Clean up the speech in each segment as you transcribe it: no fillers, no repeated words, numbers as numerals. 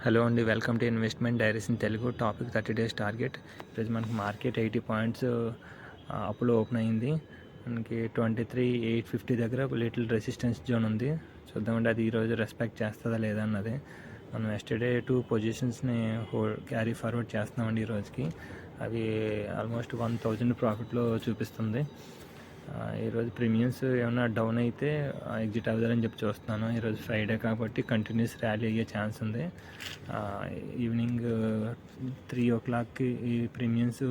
Hello అండి, welcome to investment diaries in Telugu. Topic 30 days target. ఈరోజు మనకి మార్కెట్ 80 పాయింట్స్ అప్లో ఓపెన్ అయింది. మనకి 23,850 దగ్గర ఒక లిటిల్ రెసిస్టెన్స్ జోన్ ఉంది. చూద్దామండి అది ఈరోజు రెస్పెక్ట్ చేస్తుందా లేదా అన్నది. మనం ఎస్టర్డే 2 పొజిషన్స్ని క్యారీ ఫార్వర్డ్ చేస్తున్నామండి ఈరోజుకి. అవి ఆల్మోస్ట్ 1000 ప్రాఫిట్లో చూపిస్తుంది. ఈరోజు ప్రీమియమ్స్ ఏమైనా డౌన్ అయితే ఎగ్జిట్ అవుతారని చెప్పి చూస్తున్నాను. ఈరోజు ఫ్రైడే కాబట్టి కంటిన్యూస్ ర్యాలీ అయ్యే ఛాన్స్ ఉంది. ఈవినింగ్ 3 o'clockకి ఈ ప్రీమియమ్స్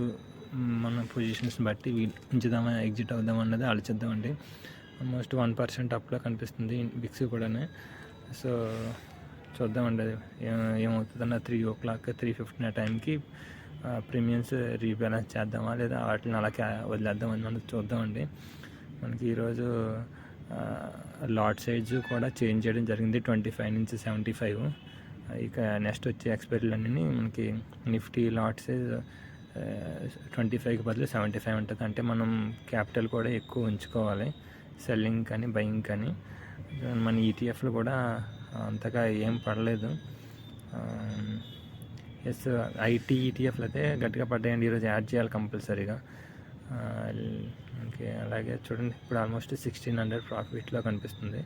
మన పొజిషన్స్ బట్టి ఉంచుదామా ఎగ్జిట్ అవుదామన్నది ఆలోచిద్దామండి. ఆల్మోస్ట్ 1% అప్లో కనిపిస్తుంది విక్స్ కూడా. సో చూద్దామండి అది ఏమవుతుందన్న 3 o'clock 3:15 ఆ టైంకి ప్రీమియమ్స్ రీబ్యాలెన్స్ చేద్దామా లేదా వాటిని అలా వదిలేద్దామని మనం చూద్దామండి. మనకి ఈరోజు లాట్ సైజ్ కూడా చేంజ్ చేయడం జరిగింది, 25 నుంచి 75. ఇక నెక్స్ట్ వచ్చే ఎక్స్పైరీలన్నీ మనకి నిఫ్టీ లాట్ సైజ్ 25కి బదులు 75 ఉంటుంది. అంటే మనం క్యాపిటల్ కూడా ఎక్కువ ఉంచుకోవాలి, సెల్లింగ్ కానీ బయింగ్ కానీ. మన ఈటీఎఫ్లు కూడా అంతగా ఏం పడలేదు. ఐటీ ఈటీఎఫ్లు అయితే గట్టిగా పడ్డాయండి, ఈరోజు యాడ్ చేయాలి కంపల్సరీగా. ఓకే, అలాగే చూడండి ఇప్పుడు ఆల్మోస్ట్ 1600 ప్రాఫిట్లో కనిపిస్తుంది.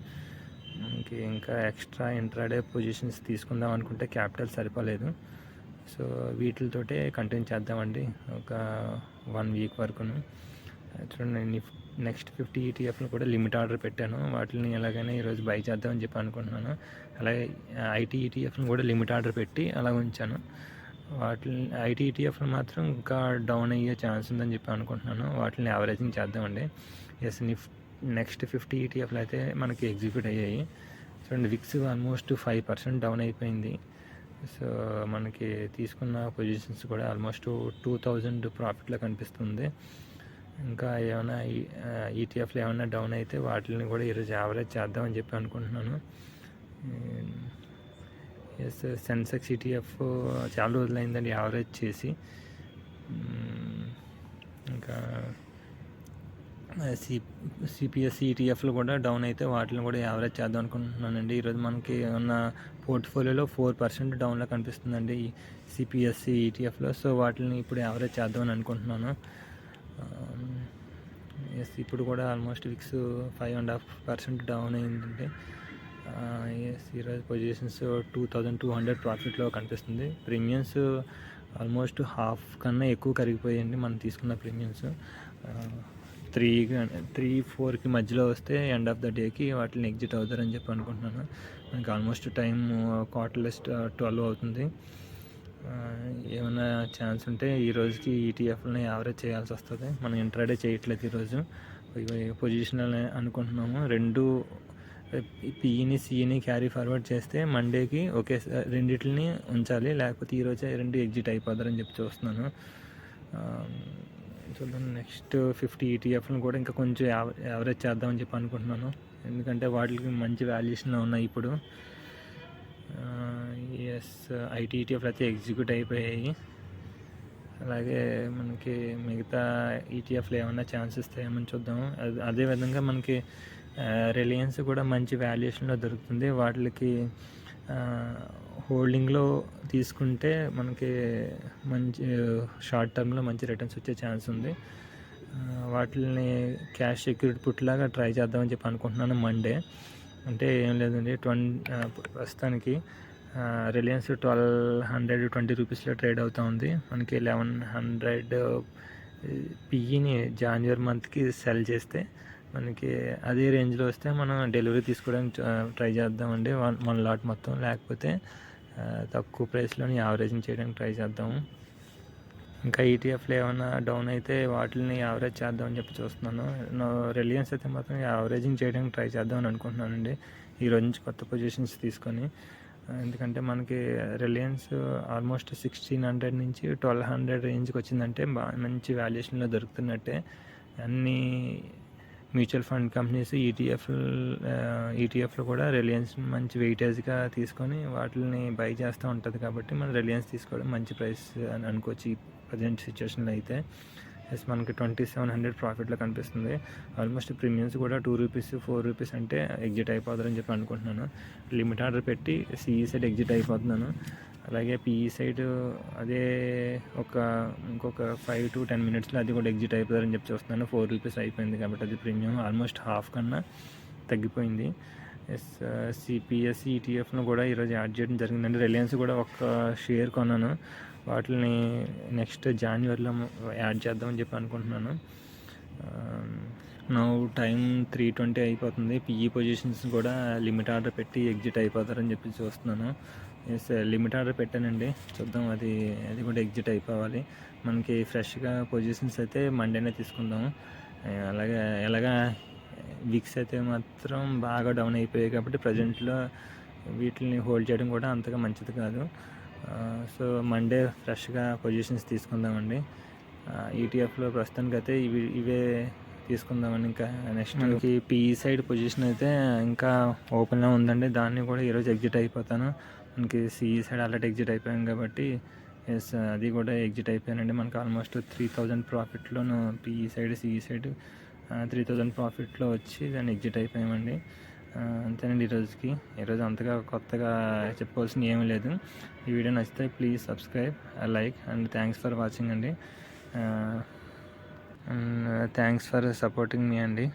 మనకి ఇంకా ఎక్స్ట్రా ఇంట్రాడే పొజిషన్స్ తీసుకుందాం అనుకుంటే క్యాపిటల్ సరిపోలేదు. సో వీటితోటే కంటిన్యూ చేద్దామండి ఒక 1 వీక్ వరకును. చూడండి నెక్స్ట్ 50 ఈటీఎఫ్లు కూడా లిమిట్ ఆర్డర్ పెట్టాను. వాటిని ఎలాగైనా ఈరోజు బై చేద్దామని చెప్పి అనుకుంటున్నాను. అలాగే ఐటీ ఈటీఎఫ్ని కూడా లిమిట్ ఆర్డర్ పెట్టి అలా ఉంచాను. వాటిని ఐటీ ఈటీఎఫ్లు మాత్రం ఇంకా డౌన్ అయ్యే ఛాన్స్ ఉందని చెప్పి అనుకుంటున్నాను. వాటిని యావరేజింగ్ చేద్దామండి. నెక్స్ట్ 50 ఈటీఎఫ్లు అయితే మనకి ఎగ్జిక్యూట్ అయ్యాయి. చూడండి విక్స్ ఆల్మోస్ట్ 5% డౌన్ అయిపోయింది. సో మనకి తీసుకున్న పొజిషన్స్ కూడా ఆల్మోస్ట్ 2000 ప్రాఫిట్లో కనిపిస్తుంది. ఇంకా ఏమైనా ఈటీఎఫ్లు ఏమైనా డౌన్ అయితే వాటిని కూడా ఈరోజు యావరేజ్ చేద్దామని చెప్పి అనుకుంటున్నాను. సెన్సెక్స్ ఈటీఎఫ్ చాలా రోజులైందండి యావరేజ్ చేసి. ఇంకా సిపిఎస్ ఈటీఎఫ్లు కూడా డౌన్ అయితే వాటిని కూడా యావరేజ్ చేద్దాం అనుకుంటున్నానండి. ఈరోజు మనకి ఉన్న పోర్ట్ఫోలియోలో 4% డౌన్లో కనిపిస్తుందండి సిపిఎస్సి ఈటీఎఫ్లో. సో వాటిని ఇప్పుడు యావరేజ్ చేద్దామని అనుకుంటున్నాను. ఇప్పుడు కూడా ఆల్మోస్ట్ విక్స్ 5.5% డౌన్ అయిందండి. ఈరోజు పొజిషన్స్ 2200 ప్రాఫిట్లో కనిపిస్తుంది. ప్రీమియమ్స్ ఆల్మోస్ట్ హాఫ్ కన్నా ఎక్కువ కరిగిపోయాయండి మనం తీసుకున్న ప్రీమియమ్స్. 3-4కి మధ్యలో వస్తే ఎండ్ ఆఫ్ ద డేకి వాటిని ఎగ్జిట్ అవుతారని చెప్పి అనుకుంటున్నాను. మనకి ఆల్మోస్ట్ టైం క్వార్టర్లెస్ 12 అవుతుంది. ఏమైనా ఛాన్స్ ఉంటే ఈ రోజుకి ఈటీఎఫ్లని యావరేజ్ చేయాల్సి వస్తుంది. మనం ఇంట్రాడే చేయట్లేదు ఈరోజు, పొజిషనల్ అనుకుంటున్నాము. రెండు పీఈని సిఈని క్యారీ ఫార్వర్డ్ చేస్తే మండేకి ఓకే రెండింటిని ఉంచాలి, లేకపోతే ఈరోజే రెండు ఎగ్జిట్ అయిపోతారని చెప్పి చూస్తున్నాను. చూద్దాం. నెక్స్ట్ 50 ఈటీఎఫ్లను కూడా ఇంకా కొంచెం యావరేజ్ చేద్దామని చెప్పి అనుకుంటున్నాను, ఎందుకంటే వాటికి మంచి వాల్యుయేషన్లో ఉన్నాయి ఇప్పుడు. ఐటీ ఈటీఎఫ్లు అయితే ఎగ్జిక్యూట్ అయిపోయాయి. అలాగే మనకి మిగతా ఈటీఎఫ్లు ఏమన్నా ఛాన్స్ ఇస్తాయేమని చూద్దాము. అదేవిధంగా మనకి రిలయన్స్ కూడా మంచి వాల్యుయేషన్లో దొరుకుతుంది. వాటికి హోల్డింగ్లో తీసుకుంటే మనకి మంచి షార్ట్ టర్మ్లో మంచి రిటర్న్స్ వచ్చే ఛాన్స్ ఉంది. వాటిని క్యాష్ సెక్యూరిటీ పుట్లాగా ట్రై చేద్దామని చెప్పి అనుకుంటున్నాను మండే. అంటే ఏం లేదండి, ప్రస్తుతానికి రిలయన్స్ 1220 రూపీస్లో ట్రేడ్ అవుతూ ఉంది. మనకి 1100 పిఈని జనవరి మంత్కి సెల్ చేస్తే మనకి అదే రేంజ్లో వస్తే మనం డెలివరీ తీసుకోవడానికి ట్రై చేద్దామండి, 1 లాట్ మొత్తం. లేకపోతే తక్కువ ప్రైస్లోని యావరేజింగ్ చేయడానికి ట్రై చేద్దాము. ఇంకా ఈటీఎఫ్లు ఏమైనా డౌన్ అయితే వాటిని యావరేజ్ చేద్దామని చెప్పి చూస్తున్నాను. రిలయన్స్ అయితే మాత్రం యావరేజింగ్ చేయడానికి ట్రై చేద్దామని అనుకుంటున్నానండి ఈ రోజు నుంచి కొత్త పొజిషన్స్ తీసుకొని. ఎందుకంటే మనకి రిలయన్స్ ఆల్మోస్ట్ 1600 నుంచి 1200 రేంజ్కి వచ్చిందంటే మంచి వాల్యుయేషన్లో దొరుకుతున్నట్టే. అన్ని మ్యూచువల్ ఫండ్ కంపెనీస్ ఈటీఎఫ్లు కూడా రిలయన్స్ మంచి వెయిటేజ్గా తీసుకొని వాటిని బై చేస్తూ ఉంటుంది. కాబట్టి మనం రిలయన్స్ తీసుకోవడం మంచి ప్రైస్ అని అనుకోవచ్చు ఈ ప్రజెంట్ సిచ్యువేషన్లో అయితే. మనకి 2700 ప్రాఫిట్లో కనిపిస్తుంది. ఆల్మోస్ట్ ప్రీమియమ్స్ కూడా 2 రూపీస్ 4 రూపీస్ అంటే ఎగ్జిట్ అయిపోతారని చెప్పి అనుకుంటున్నాను. లిమిట్ ఆర్డర్ పెట్టి సిఈ సైడ్ ఎగ్జిట్ అయిపోతున్నాను. అలాగే పీఈ సైడ్ అదే ఇంకొక 5 to 10 మినిట్స్లో అది కూడా ఎగ్జిట్ అయిపోతారని చెప్పి చూస్తున్నాను. 4 రూపీస్ అయిపోయింది కాబట్టి అది ప్రీమియం ఆల్మోస్ట్ హాఫ్ కన్నా తగ్గిపోయింది. సిపిఎస్ ఈటీఎఫ్ను కూడా ఈరోజు యాడ్ చేయడం జరిగిందండి. రిలయన్స్ కూడా ఒక షేర్ కొన్నాను, వాటిని నెక్స్ట్ జాన్యువరిలో యాడ్ చేద్దామని చెప్పి అనుకుంటున్నాను. నా టైం 3:20 అయిపోతుంది. పిఈ పొజిషన్స్ కూడా లిమిట్ ఆర్డర్ పెట్టి ఎగ్జిట్ అయిపోతారని చెప్పి చూస్తున్నాను. లిమిట్ ఆర్డర్ పెట్టానండి, చూద్దాం అది కూడా ఎగ్జిట్ అయిపోవాలి. మనకి ఫ్రెష్గా పొజిషన్స్ అయితే మండేనే తీసుకుందాం. ఎలాగా విక్స్ అయితే మాత్రం బాగా డౌన్ అయిపోయాయి కాబట్టి ప్రజెంట్లో వీటిని హోల్డ్ చేయడం కూడా అంతగా మంచిది కాదు. సో మండే ఫ్రెష్గా పొజిషన్స్ తీసుకుందామండి. ఈటీఎఫ్లో ప్రస్తుతానికి అయితే ఇవే తీసుకుందామండి. ఇంకా నెక్స్ట్ మనకి పిఈ సైడ్ పొజిషన్ అయితే ఇంకా ఓపెన్లో ఉందండి, దాన్ని కూడా ఈరోజు ఎగ్జిట్ అయిపోతాను. మనకి సిఈ సైడ్ ఆల్రెడీ ఎగ్జిట్ అయిపోయాం కాబట్టి అది కూడా ఎగ్జిట్ అయిపోయానండి. మనకి ఆల్మోస్ట్ 3000 ప్రాఫిట్లోను పిఈ సైడ్ సిఈ సైడ్ 3000 ప్రాఫిట్లో వచ్చి దాన్ని ఎగ్జిట్ అయిపోయామండి. అంతేనండి ఈరోజు అంతగా కొత్తగా చెప్పుకోవాల్సింది ఏమీ లేదు. ఈ వీడియో నచ్చితే please subscribe, like and thanks for watching అండి. థ్యాంక్స్ ఫర్ సపోర్టింగ్ మీ అండి.